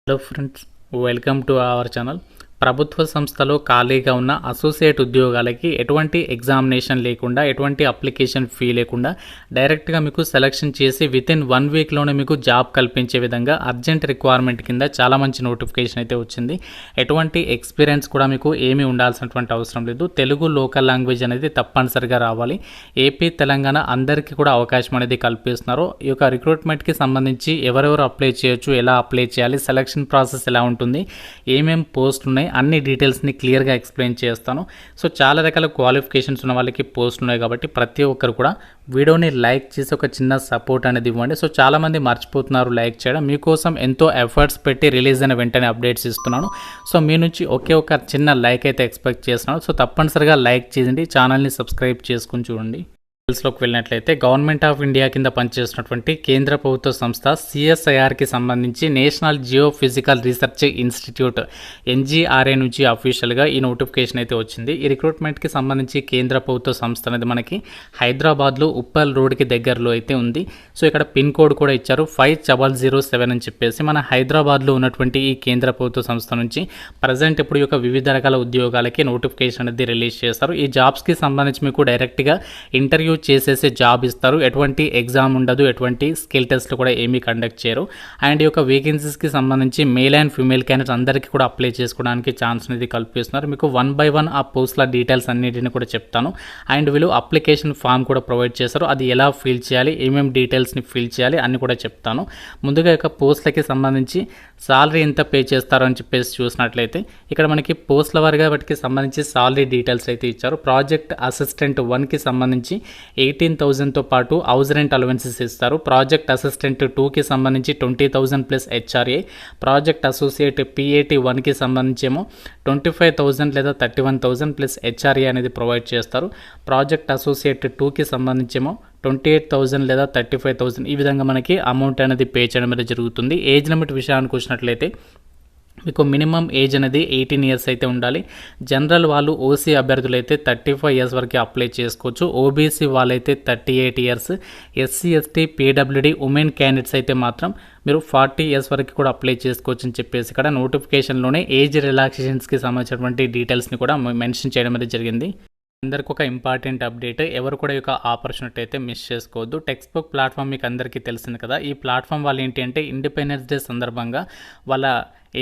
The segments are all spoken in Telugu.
Hello friends, welcome to our channel. ప్రభుత్వ సంస్థలో ఖాళీగా ఉన్న అసోసియేట్ ఉద్యోగాలకి ఎటువంటి ఎగ్జామినేషన్ లేకుండా, ఎటువంటి అప్లికేషన్ ఫీ లేకుండా డైరెక్ట్గా మీకు సెలెక్షన్ చేసి వితిన్ 1 వీక్లోనే మీకు జాబ్ కల్పించే విధంగా అర్జెంట్ రిక్వైర్మెంట్ కింద చాలా మంచి నోటిఫికేషన్ అయితే వచ్చింది. ఎటువంటి ఎక్స్పీరియన్స్ కూడా మీకు ఏమీ ఉండాల్సినటువంటి అవసరం లేదు. తెలుగు లోకల్ లాంగ్వేజ్ అనేది తప్పనిసరిగా రావాలి. ఏపీ, తెలంగాణ అందరికీ కూడా అవకాశం అనేది కల్పిస్తున్నారు. ఈ యొక్క రిక్రూట్మెంట్కి సంబంధించి ఎవరెవరు అప్లై చేయొచ్చు, ఎలా అప్లై చేయాలి, సెలక్షన్ ప్రాసెస్ ఎలా ఉంటుంది, ఏమేమి పోస్టులు ఉన్నాయి, అన్ని డీటెయిల్స్ని క్లియర్గా ఎక్స్ప్లెయిన్ చేస్తాను. సో చాలా రకాల క్వాలిఫికేషన్స్ ఉన్న వాళ్ళకి పోస్టులు ఉన్నాయి కాబట్టి ప్రతి ఒక్కరు కూడా వీడియోని లైక్ చేసి ఒక చిన్న సపోర్ట్ అనేది ఇవ్వండి. సో చాలామంది మర్చిపోతున్నారు లైక్ చేయడం. మీకోసం ఎంతో ఎఫర్ట్స్ పెట్టి రిలీజ్ అయిన వెంటనే అప్డేట్స్ ఇస్తున్నాను. సో మీ నుంచి ఒకే ఒక చిన్న లైక్ అయితే ఎక్స్పెక్ట్ చేస్తున్నాను. సో తప్పనిసరిగా లైక్ చేయండి, ఛానల్ని సబ్స్క్రైబ్ చేసుకుని చూడండి. లోకి వెళ్ళినట్లయితే గవర్నమెంట్ ఆఫ్ ఇండియా కింద పనిచేస్తున్నటువంటి కేంద్ర ప్రభుత్వ సంస్థ సిఎస్ఐఆర్కి సంబంధించి national geophysical research institute NGRI నుంచి అఫీషియల్గా ఈ నోటిఫికేషన్ అయితే వచ్చింది. ఈ రిక్రూట్మెంట్కి సంబంధించి కేంద్ర ప్రభుత్వ సంస్థ అనేది మనకి హైదరాబాద్లో ఉప్పల్ రోడ్కి దగ్గరలో అయితే ఉంది. సో ఇక్కడ పిన్ కోడ్ కూడా ఇచ్చారు 5007 అని చెప్పేసి. మన హైదరాబాద్లో ఉన్నటువంటి ఈ కేంద్ర ప్రభుత్వ సంస్థ నుంచి ప్రజెంట్ ఇప్పుడు యొక్క వివిధ రకాల ఉద్యోగాలకి నోటిఫికేషన్ అనేది రిలీజ్ చేస్తారు. ఈ జాబ్స్కి సంబంధించి మీకు డైరెక్ట్గా ఇంటర్వ్యూ చేసేసే జాబ్ ఇస్తారు. ఎటువంటి ఎగ్జామ్ ఉండదు, ఎటువంటి స్కిల్ టెస్ట్లు కూడా ఏమీ కండక్ట్ చేయరు. అండ్ ఈ యొక్క వేకెన్సీస్కి సంబంధించి మేల్ అండ్ ఫీమేల్ క్యాండిడేట్స్ అందరికీ కూడా అప్లై చేసుకోవడానికి ఛాన్స్ అనేది కల్పిస్తున్నారు. మీకు 1 by 1 ఆ పోస్టుల డీటెయిల్స్ అన్నిటిని కూడా చెప్తాను. అండ్ వీళ్ళు అప్లికేషన్ ఫామ్ కూడా ప్రొవైడ్ చేస్తారు. అది ఎలా ఫిల్ చేయాలి, ఏమేమి డీటెయిల్స్ని ఫిల్ చేయాలి అన్ని కూడా చెప్తాను. ముందుగా ఈ యొక్క పోస్టులకి సంబంధించి సాలరీ ఎంత పే చేస్తారో అని చెప్పేసి చూసినట్లయితే ఇక్కడ మనకి పోస్టుల వారిగా వాటికి సంబంధించి సాలరీ డీటెయిల్స్ అయితే ఇచ్చారు. ప్రాజెక్ట్ అసిస్టెంట్ 1కి సంబంధించి 18,000తో పాటు హౌస్ రెంట్ అలవెన్సెస్ ఇస్తారు. ప్రాజెక్ట్ అసిస్టెంట్ 2కి సంబంధించి 20,000 plus HRA. Project associate PAT 1కి సంబంధించి ఏమో 25,000 లేదా 31,000 ప్లస్ హెచ్ఆర్ఏ అనేది ప్రొవైడ్ చేస్తారు. ప్రాజెక్ట్ అసోసియేట్ 2కి సంబంధించి ఏమో 28,000 లేదా 35,000 ఈ విధంగా మనకి అమౌంట్ అనేది పే చేయడం అనేది జరుగుతుంది. ఏజ్ లిమిట్ విషయానికి వచ్చినట్లయితే మీకు మినిమం ఏజ్ అనేది 18 ఇయర్స్ అయితే ఉండాలి. జనరల్ వాళ్ళు ఓసీ అభ్యర్థులు అయితే 35 ఇయర్స్ వరకు అప్లై చేసుకోవచ్చు. ఓబీసీ వాళ్ళైతే 38 years. SC ST PWD women candidates అయితే మాత్రం మీరు 40 ఇయర్స్ వరకు కూడా అప్లై చేసుకోవచ్చు అని చెప్పేసి ఇక్కడ నోటిఫికేషన్లోనే ఏజ్ రిలాక్సేషన్స్కి సంబంధించినటువంటి డీటెయిల్స్ని కూడా మెన్షన్ చేయడం అనేది జరిగింది. అందరికి ఒక ఇంపార్టెంట్ అప్డేట్, ఎవరు కూడా ఈ యొక్క ఆపర్చునిటీ అయితే మిస్ చేసుకోవద్దు. టెక్స్ట్ బుక్ ప్లాట్ఫామ్ మీకు అందరికీ తెలిసింది కదా. ఈ ప్లాట్ఫామ్ వాళ్ళు ఏంటి అంటే ఇండిపెండెన్స్ డే సందర్భంగా వాళ్ళ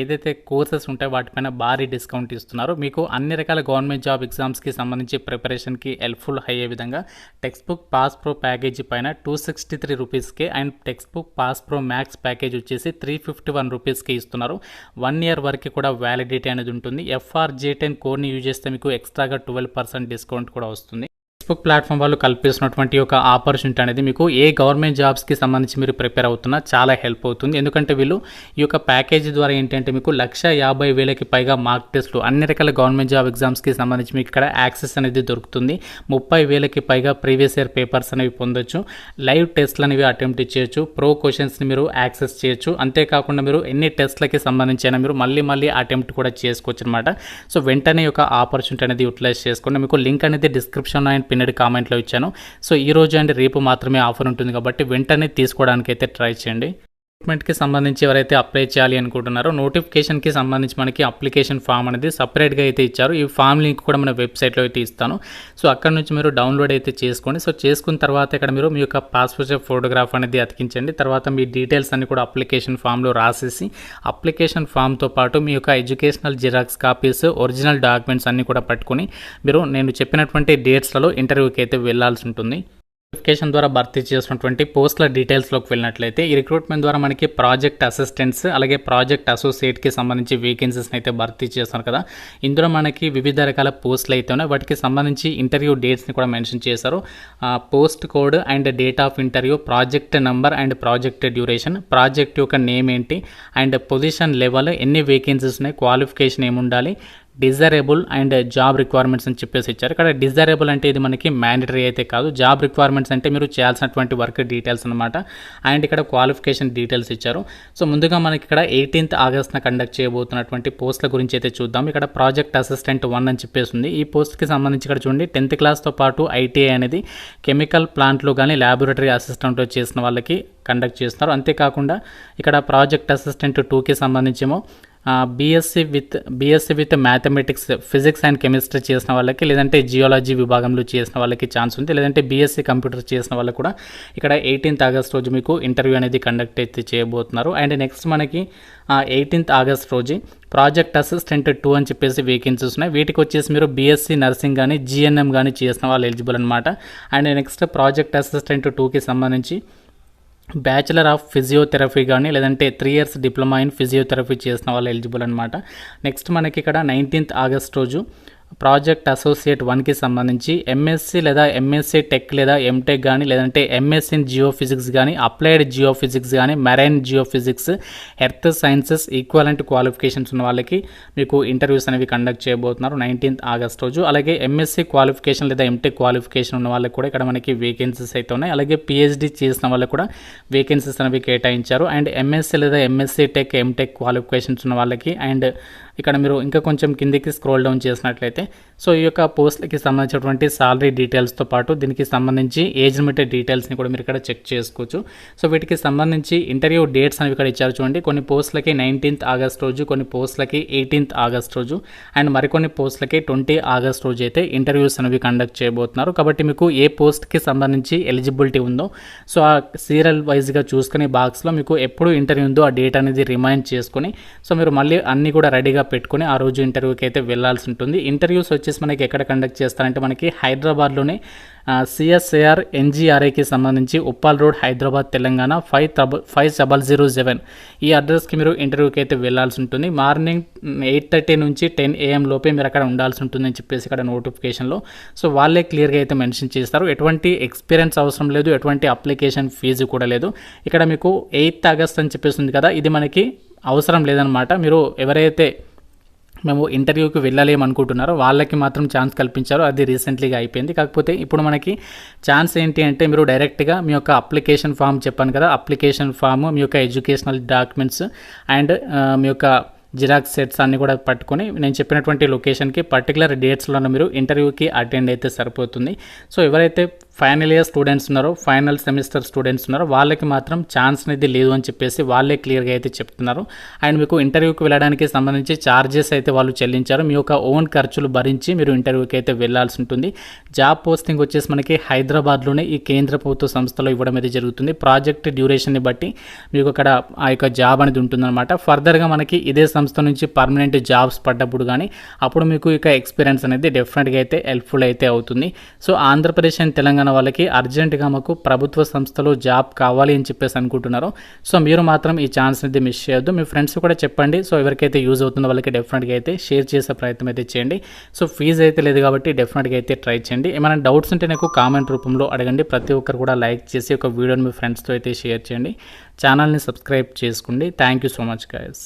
ఏదైతే కోర్సెస్ ఉంటాయో వాటిపైన భారీ డిస్కౌంట్ ఇస్తున్నారు. మీకు అన్ని రకాల గవర్నమెంట్ జాబ్ ఎగ్జామ్స్కి సంబంధించి ప్రిపరేషన్కి హెల్ప్ఫుల్ అయ్యే విధంగా text book pass pro package పైన 263 రూపీస్కి and text book pass pro max package వచ్చేసి 351 రూపీస్కి ఇస్తున్నారు. 1 ఇయర్ వరకు కూడా వ్యాలిడిటీ అనేది ఉంటుంది. FRJ10 కోడ్ని యూజ్ చేస్తే మీకు ఎక్స్ట్రాగా 12% డిస్కౌంట్ కూడా వస్తుంది. ఫేస్బుక్ ప్లాట్ఫామ్ వాళ్ళు కల్పిస్తున్నటువంటి ఒక ఆపర్చునిటీ అనేది మీకు ఏ గవర్నమెంట్ జాబ్స్కి సంబంధించి మీరు ప్రిపేర్ అవుతున్నా చాలా హెల్ప్ అవుతుంది. ఎందుకంటే వీళ్ళు ఈ యొక్క ప్యాకేజీ ద్వారా ఏంటంటే మీకు 150,000కి పైగా మార్క్ టెస్ట్లు అన్ని రకాల గవర్నమెంట్ జాబ్ ఎగ్జామ్స్కి సంబంధించి మీకు ఇక్కడ యాక్సెస్ అనేది దొరుకుతుంది. 30,000కి పైగా ప్రీవియస్ ఇయర్ పేపర్స్ అనేవి పొందొచ్చు. లైవ్ టెస్ట్లు అనేవి అటెంప్ట్ చేయొచ్చు. ప్రో క్వశ్చన్స్ని మీరు యాక్సెస్ చేయొచ్చు. అంతేకాకుండా మీరు ఎన్ని టెస్ట్లకి సంబంధించి అయినా మీరు మళ్ళీ అటెంప్ట్ కూడా చేసుకోవచ్చు అనమాట. సో వెంటనే ఒక ఆపర్చునిటీ అనేది యూటిలైజ్ చేసుకోండి. మీకు లింక్ అనేది డిస్క్రిప్షన్ అండ్ పిన్నెడ్ కామెంట్లో ఇచ్చాను. సో ఈ రోజు అండ్ రేపు మాత్రమే ఆఫర్ ఉంటుంది కాబట్టి వెంటనే తీసుకోవడానికి అయితే ట్రై చేయండి. రిక్రూట్మెంట్కి సంబంధించి ఎవరైతే అప్లై చేయాలి అనుకుంటున్నారో నోటిఫికేషన్కి సంబంధించి మనకి అప్లికేషన్ ఫామ్ అనేది సపరేట్గా అయితే ఇచ్చారు. ఈ ఫామ్ లింక్ కూడా మన వెబ్సైట్లో అయితే ఇస్తాను. సో అక్కడ నుంచి మీరు డౌన్లోడ్ అయితే చేసుకోండి. సో చేసుకున్న తర్వాత ఇక్కడ మీరు మీ యొక్క పాస్పోర్ట్ సైజ్ ఫోటోగ్రాఫ్ అనేది అతికించండి. తర్వాత మీ డీటెయిల్స్ అన్ని కూడా అప్లికేషన్ ఫామ్లో రాసేసి అప్లికేషన్ ఫామ్తో పాటు మీ యొక్క educational xerox copies, original documents అన్ని కూడా పట్టుకొని మీరు నేను చెప్పినటువంటి డేట్స్లలో ఇంటర్వ్యూకి అయితే వెళ్లాల్సి ఉంటుంది. నోటిఫికేషన్ ద్వారా భర్తీ చేసినటువంటి పోస్టుల డీటెయిల్స్లోకి వెళ్ళినట్లయితే ఈ రిక్రూట్మెంట్ ద్వారా మనకి ప్రాజెక్ట్ అసిస్టెంట్స్ అలాగే ప్రాజెక్ట్ అసోసియేట్కి సంబంధించి వేకెన్సీస్ని అయితే భర్తీ చేస్తున్నారు కదా. ఇందులో మనకి వివిధ రకాల పోస్టులు అయితే ఉన్నాయి. వాటికి సంబంధించి ఇంటర్వ్యూ డేట్స్ని కూడా మెన్షన్ చేశారు. Post code and date of interview, project number and project duration, project యొక్క నేమ్ ఏంటి అండ్ పొజిషన్ లెవెల్, ఎన్ని వేకెన్సీస్ ఉన్నాయి, క్వాలిఫికేషన్ ఏముండాలి, డిజైరబుల్ అండ్ జాబ్ రిక్వైర్మెంట్స్ అని చెప్పేసి ఇచ్చారు. ఇక్కడ డిజైరబుల్ అంటే ఇది మనకి మ్యాండటరీ అయితే కాదు, జాబ్ రిక్వైర్మెంట్స్ అంటే మీరు చేయాల్సినటువంటి వర్క్ డీటెయిల్స్ అనమాట. అండ్ ఇక్కడ క్వాలిఫికేషన్ డీటెయిల్స్ ఇచ్చారు. సో ముందుగా మనకి ఇక్కడ 18th ఆగస్ట్న కండక్ట్ చేయబోతున్నటువంటి పోస్టుల గురించి అయితే చూద్దాం. ఇక్కడ ప్రాజెక్ట్ అసిస్టెంట్ 1 అని చెప్పేసి ఉంది. ఈ పోస్ట్కి సంబంధించి ఇక్కడ చూడండి 10th క్లాస్తో పాటు ఐటీఐ అనేది కెమికల్ ప్లాంట్లో కానీ ల్యాబొరేటరీ అసిస్టెంట్లో చేసిన వాళ్ళకి కండక్ట్ చేస్తున్నారు. అంతేకాకుండా ఇక్కడ ప్రాజెక్ట్ అసిస్టెంట్ 2కి సంబంధించేమో BSc with mathematics, physics and chemistry చేసిన వాళ్ళకి, లేదంటే జియాలజీ విభాగంలో చేసిన వాళ్ళకి ఛాన్స్ ఉంది. లేదంటే బీఎస్సీ కంప్యూటర్ చేసిన వాళ్ళకి కూడా ఇక్కడ 18th ఆగస్ట్ రోజు మీకు ఇంటర్వ్యూ అనేది కండక్ట్ అయితే చేయబోతున్నారు. అండ్ నెక్స్ట్ మనకి 18th ఆగస్ట్ రోజు ప్రాజెక్ట్ అసిస్టెంట్ 2 అని చెప్పేసి వేకెన్సీస్ ఉన్నాయి. వీటికి వచ్చేసి మీరు బీఎస్సీ నర్సింగ్ కానీ జిఎన్ఎం కానీ చేసిన వాళ్ళు ఎలిజిబుల్ అనమాట. అండ్ నెక్స్ట్ ప్రాజెక్ట్ అసిస్టెంట్ 2కి సంబంధించి బ్యాచిలర్ ఆఫ్ ఫిజియోథెరపీ కానీ, లేదంటే 3 years డిప్లొమా ఇన్ ఫిజియోథెరపీ చేసిన వాళ్ళు ఎలిజిబుల్ అనమాట. నెక్స్ట్ మనకి ఇక్కడ 19th ఆగస్ట్ రోజు ప్రాజెక్ట్ అసోసియేట్ 1కి సంబంధించి ఎంఎస్సి లేదా ఎంఎస్సి టెక్ లేదా ఎంటెక్ కానీ, లేదంటే ఎంఎస్సి ఇన్ జియోఫిజిక్స్ కానీ, అప్లైడ్ జియోఫిజిక్స్ కానీ, marine geophysics, earth sciences equivalent qualifications ఉన్న వాళ్ళకి మీకు ఇంటర్వ్యూస్ అనేవి కండక్ట్ చేయబోతున్నారు 19th ఆగస్ట్ రోజు. అలాగే ఎంఎస్సి క్వాలిఫికేషన్ లేదా ఎంటెక్ క్వాలిఫికేషన్ ఉన్న వాళ్ళకి కూడా ఇక్కడ మనకి వేకెన్సీస్ అయితే ఉన్నాయి. అలాగే పిహెచ్డి చేసిన వాళ్ళకి కూడా వేకెన్సీస్ అనేవి కేటాయించారు. అండ్ ఎంఎస్సి లేదా ఎంఎస్సి టెక్ ఎంటెక్ క్వాలిఫికేషన్స్ ఉన్న వాళ్ళకి, అండ్ ఇక్కడ మీరు ఇంకా కొంచెం కిందికి స్క్రోల్ డౌన్ చేసినట్లయితే సో ఈ యొక్క పోస్ట్లకి సంబంధించినటువంటి సాలరీ డీటెయిల్స్తో పాటు దీనికి సంబంధించి ఏజ్ లిమిట్ డీటెయిల్స్ని కూడా మీరు ఇక్కడ చెక్ చేసుకోవచ్చు. సో వీటికి సంబంధించి ఇంటర్వ్యూ డేట్స్ అనేవి ఇక్కడ ఇచ్చారు చూడండి. కొన్ని పోస్టులకి 19th ఆగస్ట్ రోజు, కొన్ని పోస్టులకి 18th ఆగస్ట్ రోజు, అండ్ మరికొన్ని పోస్టులకి 20 ఆగస్ట్ రోజు అయితే ఇంటర్వ్యూస్ అనేవి కండక్ట్ చేయబోతున్నారు. కాబట్టి మీకు ఏ పోస్ట్కి సంబంధించి ఎలిజిబిలిటీ ఉందో సో ఆ సీరియల్ వైజ్గా చూసుకుని బాక్స్లో మీకు ఎప్పుడు ఇంటర్వ్యూ ఉందో ఆ డేట్ అనేది రిమైండ్ చేసుకొని సో మీరు మళ్ళీ అన్నీ కూడా రెడీగా పెట్టుకుని ఆ రోజు ఇంటర్వ్యూకి అయితే వెళ్ళాల్సి ఉంటుంది. ఇంటర్వ్యూస్ వచ్చేసి మనకి ఎక్కడ కండక్ట్ చేస్తారంటే మనకి హైదరాబాద్లోనే సిఎస్ఐఆర్ ఎన్జిఆర్ఐకి సంబంధించి ఉప్పాల్ రోడ్, హైదరాబాద్, తెలంగాణ 5007 ఈ అడ్రస్కి మీరు ఇంటర్వ్యూకి అయితే వెళ్ళాల్సి ఉంటుంది. మార్నింగ్ 8:30 నుంచి 10 AM లోపే మీరు అక్కడ ఉండాల్సి ఉంటుందని చెప్పేసి ఇక్కడ నోటిఫికేషన్లో సో వాళ్ళే క్లియర్గా అయితే మెన్షన్ చేస్తారు. ఎటువంటి ఎక్స్పీరియన్స్ అవసరం లేదు, ఎటువంటి అప్లికేషన్ ఫీజు కూడా లేదు. ఇక్కడ మీకు 8th ఆగస్ట్ అని చెప్పేసి ఉంది కదా, ఇది మనకి అవసరం లేదనమాట. మీరు ఎవరైతే మేము ఇంటర్వ్యూకి వెళ్ళలేమనుకుంటున్నారో వాళ్ళకి మాత్రం ఛాన్స్ కల్పించారు. అది రీసెంట్లీగా అయిపోయింది. కాకపోతే ఇప్పుడు మనకి ఛాన్స్ ఏంటి అంటే మీరు డైరెక్ట్గా మీ యొక్క అప్లికేషన్ ఫామ్ చెప్పాను కదా, అప్లికేషన్ ఫామ్, మీ యొక్క ఎడ్యుకేషనల్ డాక్యుమెంట్స్ అండ్ మీ యొక్క జిరాక్స్ సెట్స్ అన్నీ కూడా పట్టుకొని నేను చెప్పినటువంటి లొకేషన్కి పర్టికులర్ డేట్స్లో మీరు ఇంటర్వ్యూకి అటెండ్ అయితే సరిపోతుంది. సో ఎవరైతే ఫైనల్ ఇయర్ స్టూడెంట్స్ ఉన్నారో, ఫైనల్ సెమిస్టర్ స్టూడెంట్స్ ఉన్నారో వాళ్ళకి మాత్రం ఛాన్స్ అనేది లేదు అని చెప్పేసి వాళ్ళే క్లియర్గా అయితే చెప్తున్నారు. అండ్ మీకు ఇంటర్వ్యూకి వెళ్ళడానికి సంబంధించి ఛార్జెస్ అయితే వాళ్ళు చెల్లించారు. మీ యొక్క ఓన్ ఖర్చులు భరించి మీరు ఇంటర్వ్యూకి అయితే వెళ్ళాల్సి ఉంటుంది. జాబ్ పోస్టింగ్ వచ్చేసి మనకి హైదరాబాద్లోనే ఈ కేంద్ర ప్రభుత్వ సంస్థలో ఇవ్వడం అయితే జరుగుతుంది. ప్రాజెక్ట్ డ్యూరేషన్ని బట్టి మీకు అక్కడ ఆ యొక్క జాబ్ అనేది ఉంటుందన్నమాట. ఫర్దర్గా మనకి ఇదే సంస్థ నుంచి పర్మనెంట్ జాబ్స్ పడ్డప్పుడు కానీ అప్పుడు మీకు ఇక ఎక్స్పీరియన్స్ అనేది డెఫినెట్గా అయితే హెల్ప్ఫుల్ అయితే అవుతుంది. సో ఆంధ్రప్రదేశ్ అండ్ తెలంగాణ వాళ్ళకి అర్జెంటుగా మాకు ప్రభుత్వ సంస్థలో జాబ్ కావాలి అని చెప్పేసి అనుకుంటున్నారు. సో మీరు మాత్రం ఈ ఛాన్స్ అనేది మిస్ చేయొద్దు. మీ ఫ్రెండ్స్ కూడా చెప్పండి. సో ఎవరికైతే యూజ్ అవుతుందో వాళ్ళకి డెఫినెట్గా అయితే షేర్ చేసే ప్రయత్నం అయితే చేయండి. సో ఫీజు అయితే లేదు కాబట్టి డెఫినెట్గా అయితే ట్రై చేయండి. ఏమైనా డౌట్స్ ఉంటే నాకు కామెంట్ రూపంలో అడగండి. ప్రతి ఒక్కరు కూడా లైక్ చేసి ఒక వీడియోని మీ ఫ్రెండ్స్తో అయితే షేర్ చేయండి. ఛానల్ని సబ్స్క్రైబ్ చేసుకోండి. Thank you so much guys.